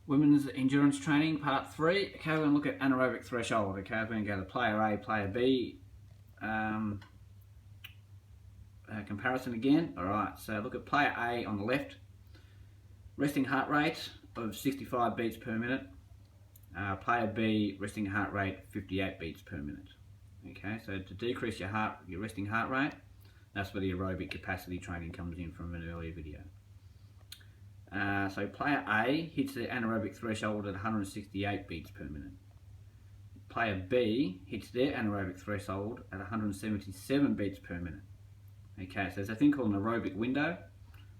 Women's endurance training, part 3. Okay, we're going to look at anaerobic threshold. Okay, we're going to go to player A, player B comparison again. Alright, so look at player A on the left. Resting heart rate of 65 beats per minute. Player B, resting heart rate 58 beats per minute. Okay, so to decrease your resting heart rate, that's where the aerobic capacity training comes in from an earlier video. So player A hits the anaerobic threshold at 168 beats per minute. Player B hits their anaerobic threshold at 177 beats per minute. Okay, so there's a thing called an aerobic window,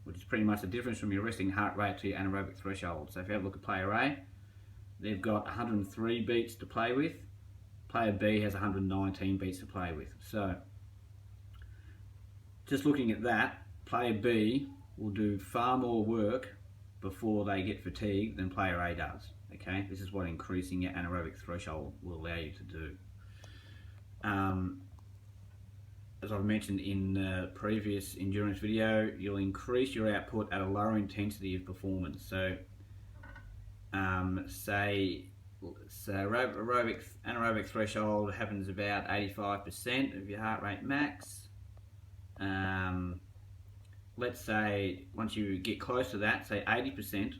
which is pretty much the difference from your resting heart rate to your anaerobic threshold. So if you have a look at player A, they've got 103 beats to play with. Player B has 119 beats to play with. So just looking at that, player B will do far more work before they get fatigued than player A does. Okay, this is what increasing your anaerobic threshold will allow you to do. As I've mentioned in the previous endurance video, you'll increase your output at a lower intensity of performance. So anaerobic threshold happens about 85% of your heart rate max. Let's say once you get close to that, say 80%,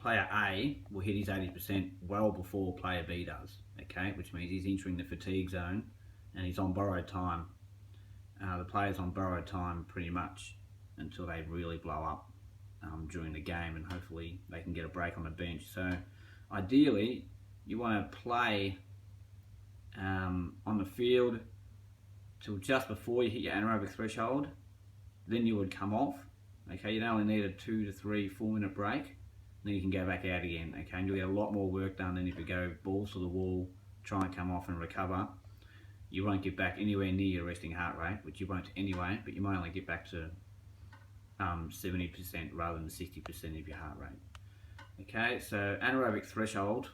player A will hit his 80% well before player B does, okay, which means he's entering the fatigue zone and he's on borrowed time. The player's on borrowed time pretty much until they really blow up during the game, and hopefully they can get a break on the bench. So ideally you want to play on the field till just before you hit your anaerobic threshold, then you would come off. Okay, you'd only need a 2 to 3, 4 minute break, then you can go back out again. Okay, and you'll get a lot more work done than if you go balls to the wall, try and come off and recover. You won't get back anywhere near your resting heart rate, which you won't anyway, but you might only get back to 70% rather than 60% of your heart rate. Okay, so anaerobic threshold,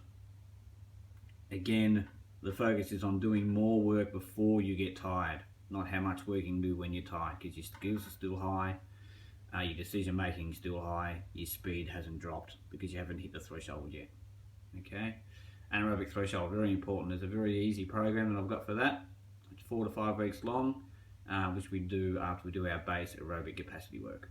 again, the focus is on doing more work before you get tired, not how much work you can do when you're tired, because your skills are still high, your decision making is still high, your speed hasn't dropped because you haven't hit the threshold yet. Okay, anaerobic threshold, very important. There's a very easy program that I've got for that. It's 4 to 5 weeks long, which we do after we do our base aerobic capacity work.